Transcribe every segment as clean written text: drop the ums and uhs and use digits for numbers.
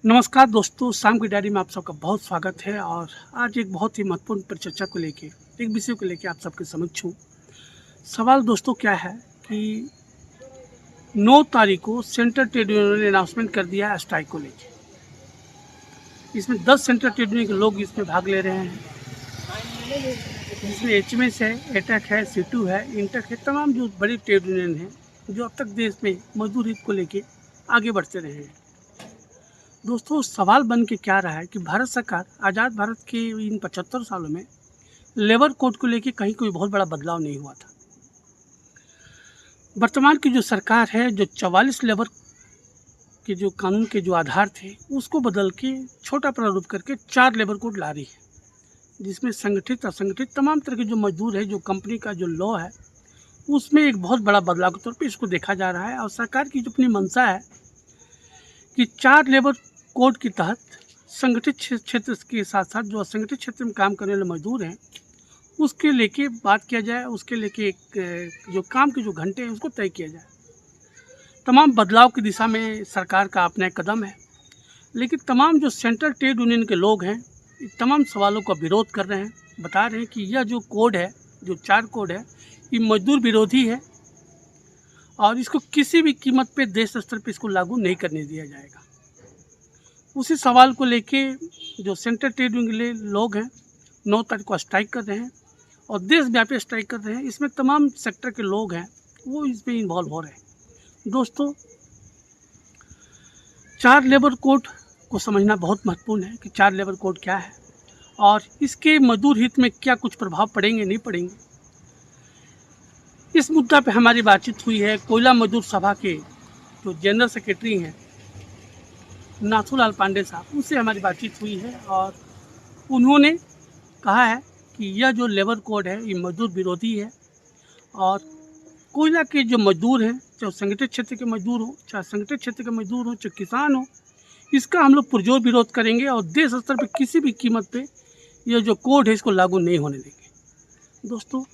नमस्कार दोस्तों, शाम की डायरी में आप सबका बहुत स्वागत है। और आज एक बहुत ही महत्वपूर्ण परिचर्चा को लेके, एक विषय को लेके आप सबके समक्ष हूँ। सवाल दोस्तों क्या है कि 9 तारीख को सेंट्रल ट्रेड यूनियन ने अनाउंसमेंट कर दिया है स्ट्राइक को लेके। इसमें 10 सेंट्रल ट्रेड यूनियन के लोग इसमें भाग ले रहे हैं, जिसमें एचएमएस है, एटक है, सीटू है, इंटक है, तमाम जो बड़ी ट्रेड यूनियन हैं जो अब तक देश में मजदूर हित को लेके आगे बढ़ते रहे हैं। दोस्तों, सवाल बन के क्या रहा है कि भारत सरकार आज़ाद भारत के इन 75 सालों में लेबर कोड को लेके कहीं कोई बहुत बड़ा बदलाव नहीं हुआ था। वर्तमान की जो सरकार है, जो 44 लेबर के जो कानून के जो आधार थे उसको बदल के छोटा प्रारूप करके 4 लेबर कोड ला रही है, जिसमें संगठित असंगठित तमाम तरह के जो मजदूर है, जो कंपनी का जो लॉ है, उसमें एक बहुत बड़ा बदलाव के तौर पे इसको देखा जा रहा है। और सरकार की जो अपनी मंशा है कि 4 लेबर कोड के तहत संगठित क्षेत्र के साथ साथ जो असंगठित क्षेत्र में काम करने वाले मजदूर हैं उसके लेके बात किया जाए, उसके लेके एक जो काम के जो घंटे हैं उसको तय किया जाए। तमाम बदलाव की दिशा में सरकार का अपना एक कदम है, लेकिन तमाम जो सेंट्रल ट्रेड यूनियन के लोग हैं इन तमाम सवालों का विरोध कर रहे हैं। बता रहे हैं कि यह जो कोड है, जो 4 कोड है, ये मजदूर विरोधी है और इसको किसी भी कीमत पे देश स्तर पे इसको लागू नहीं करने दिया जाएगा। उसी सवाल को लेके जो सेंट्रल ट्रेड यूनियन के लोग हैं 9 तारीख को स्ट्राइक कर रहे हैं और देशव्यापी स्ट्राइक कर रहे हैं। इसमें तमाम सेक्टर के लोग हैं वो इसमें इन्वॉल्व हो रहे हैं। दोस्तों, 4 लेबर कोड को समझना बहुत महत्वपूर्ण है कि 4 लेबर कोड क्या है और इसके मजदूर हित में क्या कुछ प्रभाव पड़ेंगे नहीं पड़ेंगे। इस मुद्दा पे हमारी बातचीत हुई है कोयला मजदूर सभा के जो जनरल सेक्रेटरी हैं नाथूलाल पांडे साहब, उनसे हमारी बातचीत हुई है और उन्होंने कहा है कि यह जो लेबर कोड है ये मजदूर विरोधी है और कोयला के जो मजदूर हैं, चाहे संगठित क्षेत्र के मजदूर हो, चाहे असंगठित क्षेत्र के मजदूर हो, चाहे किसान हो, इसका हम लोग पुरजोर विरोध करेंगे और देश स्तर पर किसी भी कीमत पे यह जो कोड है इसको लागू नहीं होने देंगे। दोस्तों,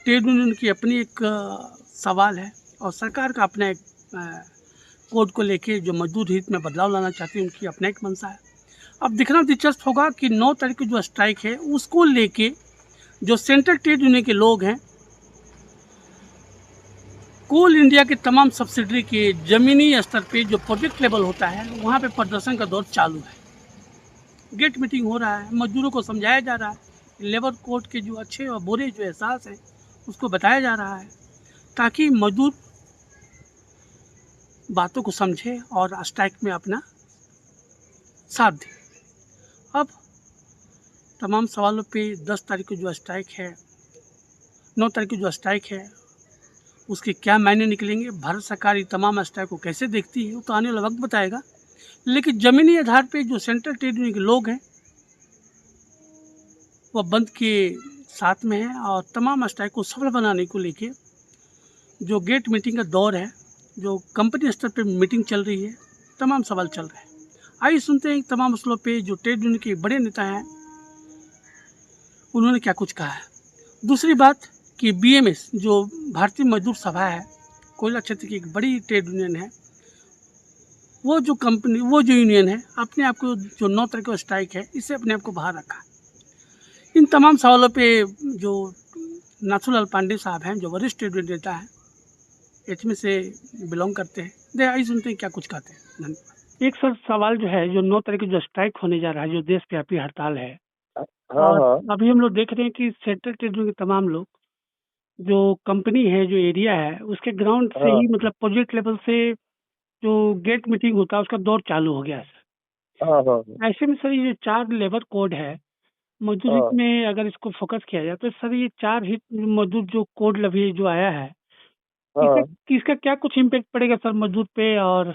ट्रेड यूनियन की अपनी एक सवाल है और सरकार का अपना एक कोड को लेके जो मजदूर हित में बदलाव लाना चाहती है उनकी अपना एक मंशा है। अब दिखना दिलचस्प होगा कि 9 तारीख की जो स्ट्राइक है उसको लेके जो सेंट्रल ट्रेड यूनियन के लोग हैं, कोल इंडिया के तमाम सब्सिडरी के ज़मीनी स्तर पे जो प्रोजेक्ट लेवल होता है वहाँ पे प्रदर्शन का दौर चालू है। गेट मीटिंग हो रहा है, मजदूरों को समझाया जा रहा है, लेबर कोड के जो अच्छे और बुरे जो एहसास हैं उसको बताया जा रहा है ताकि मजदूर बातों को समझे और स्ट्राइक में अपना साथ दें। अब तमाम सवालों पे 10 तारीख को जो स्ट्राइक है, 9 तारीख को जो स्ट्राइक है उसके क्या मायने निकलेंगे, भारत सरकार ये तमाम स्ट्राइक को कैसे देखती है वो तो आने वाला वक्त बताएगा। लेकिन ज़मीनी आधार पे जो सेंट्रल ट्रेड यूनियन के लोग हैं वह बंद के साथ में हैं और तमाम स्ट्राइक को सफल बनाने को लेके जो गेट मीटिंग का दौर है, जो कंपनी स्तर पे मीटिंग चल रही है, तमाम सवाल चल रहे हैं। आइए सुनते हैं तमाम मसलों पे जो ट्रेड यूनियन के बड़े नेता हैं उन्होंने क्या कुछ कहा है। दूसरी बात कि बीएमएस जो भारतीय मजदूर सभा है, कोयला क्षेत्र की एक बड़ी ट्रेड यूनियन है, वो जो यूनियन है अपने आप को जो 9 तारीख को स्ट्राइक है इससे अपने आप को बाहर रखा। इन तमाम सवालों पे जो नाथूलाल पांडे साहब हैं, जो वरिष्ठ ट्रेड यूनियन नेता हैं, एचएमएस से बिलोंग करते हैं, आइए सुनते हैं क्या कुछ कहते हैं। धन्यवाद। एक सर सवाल जो है, जो 9 तारीख को जो स्ट्राइक होने जा रहा है, जो देशव्यापी हड़ताल है, हाँ और हाँ अभी हम लोग देख रहे हैं कि सेंट्रल ट्रेड यूनियन के तमाम लोग जो कंपनी है, जो एरिया है, उसके ग्राउंड से हाँ ही मतलब प्रोजेक्ट लेवल से जो गेट मीटिंग होता है उसका दौर चालू हो गया है सर। हाँ हाँ ऐसे में सर ये 4 लेबर कोड है, मजदूर हित हाँ में अगर इसको फोकस किया जाए तो सर ये 4 हित मजदूर जो कोड अभी जो आया है इसका हाँ इसका क्या कुछ इम्पैक्ट पड़ेगा सर मजदूर पे। और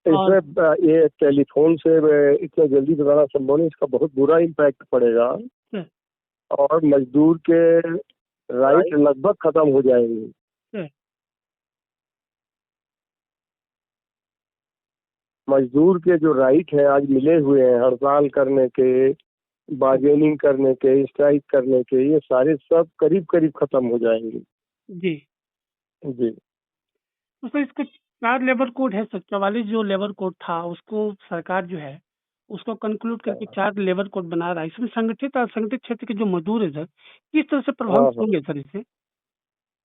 इसमें ये टेलीफोन से इतना जल्दी बताना संभव नहीं, इसका बहुत बुरा इम्पैक्ट पड़ेगा सर, और मजदूर के राइट लगभग खत्म हो जाएंगे। सर, मजदूर के जो राइट है आज मिले हुए हैं, हड़ताल करने के, बार्गेनिंग करने के, स्ट्राइक करने के, ये सारे सब करीब करीब खत्म हो जाएंगे। जी। जी तो सर इसका 4 लेबर कोड है सर, 44 जो लेबर कोड था उसको सरकार जो है उसको कंक्लूड करके 4 लेबर कोड बना रहा है। इसमें संगठित और असंगठित क्षेत्र के जो मजदूर हैं सर, किस तरह से हाँ प्रभावित हाँ, होंगे सर इससे?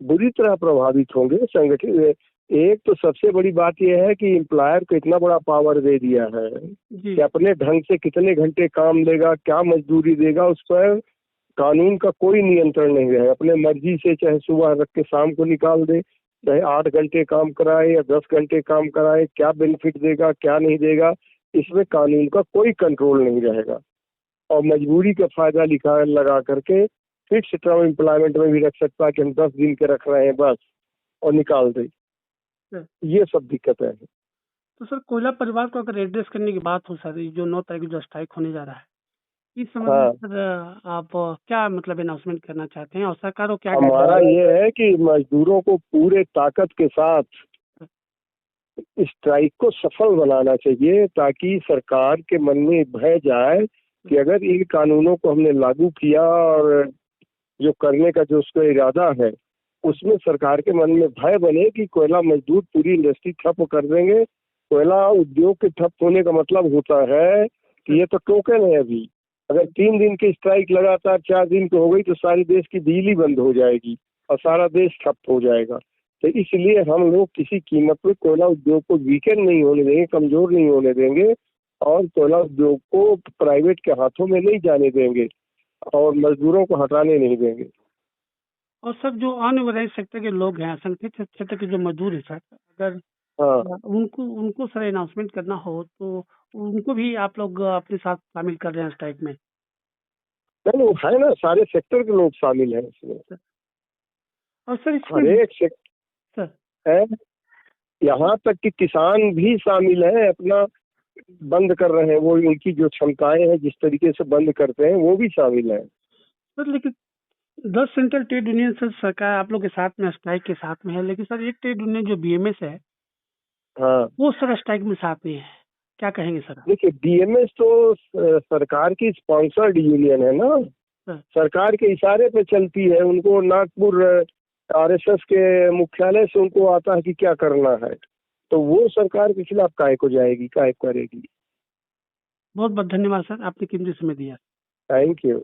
बुरी तरह प्रभावित होंगे संगठित। एक तो सबसे बड़ी बात यह है कि एम्प्लॉयर को इतना बड़ा पावर दे दिया है जी, कि अपने ढंग से कितने घंटे काम लेगा, क्या मजदूरी देगा, उस पर कानून का कोई नियंत्रण नहीं है। अपने मर्जी से चाहे सुबह रख के शाम को निकाल दे, चाहे 8 घंटे काम कराए या 10 घंटे काम कराए, क्या बेनिफिट देगा क्या नहीं देगा, इसमें कानून का कोई कंट्रोल नहीं रहेगा। और मजबूरी का फायदा लिखा लगा करके फिक्स टर्म एम्प्लॉयमेंट में भी रख सकता है कि हम 10 दिन के रख रहे हैं बस, और निकाल दे। सर। ये सब दिक्कतें हैं। तो सर कोयला परिवार को अगर एड्रेस करने की बात हो सर, ये जो 9 तारीख को जो स्ट्राइक होने जा रहा है, इस संबंध में हाँ, सर आप क्या मतलब अनाउंसमेंट करना चाहते हैं और सरकार को क्या हमारा गाइडलाइन? ये है कि मजदूरों को पूरे ताकत के साथ स्ट्राइक को सफल बनाना चाहिए, ताकि सरकार के मन में भय जाए कि अगर इन कानूनों को हमने लागू किया और जो करने का जो उसका इरादा है, उसमें सरकार के मन में भय बने कि कोयला मजदूर पूरी इंडस्ट्री ठप कर देंगे। कोयला उद्योग के ठप होने का मतलब होता है कि ये तो टोकन है अभी। अगर 3 दिन की स्ट्राइक लगातार 4 दिन की हो गई तो सारे देश की बिजली बंद हो जाएगी और सारा देश ठप हो जाएगा। तो इसलिए हम लोग किसी कीमत पे कोयला उद्योग को वीकेंड नहीं होने देंगे, कमजोर नहीं होने देंगे, और कोयला उद्योग को प्राइवेट के हाथों में नहीं जाने देंगे, और मजदूरों को हटाने नहीं देंगे। और सर जो अनऑर्गेनाइज सेक्टर के लोग हैं, असंगठित क्षेत्र के जो मजदूर हैं सर, अगर हाँ, उनको उनको सर अनाउंसमेंट करना हो तो उनको भी आप लोग अपने साथ शामिल कर रहे हैं स्ट्राइक में? नहीं वो है ना, सारे सेक्टर के लोग शामिल हैं इसमें। सर, और सर हर इसमें एक सेक्टर सर है, यहाँ तक कि किसान भी शामिल है, अपना बंद कर रहे हैं। वो उनकी जो क्षमताएं हैं जिस तरीके से बंद करते हैं वो भी शामिल है। सर लेकिन 10 सेंट्रल ट्रेड यूनियन सर सरकार आप लोग के साथ में स्ट्राइक के साथ में है, लेकिन सर एक ट्रेड यूनियन जो बीएमएस है हाँ, वो सर स्ट्राइक में साथ नहीं है, क्या कहेंगे सर? देखिए बीएमएस तो सरकार की स्पॉन्सर्ड यूनियन है ना, सर सरकार के इशारे पे चलती है। उनको नागपुर आरएसएस के मुख्यालय से उनको आता है कि क्या करना है, तो वो सरकार के खिलाफ काहे को जाएगी, काहे को करेगी। बहुत बहुत धन्यवाद सर, आपने कीमती समय दिया। Thank you.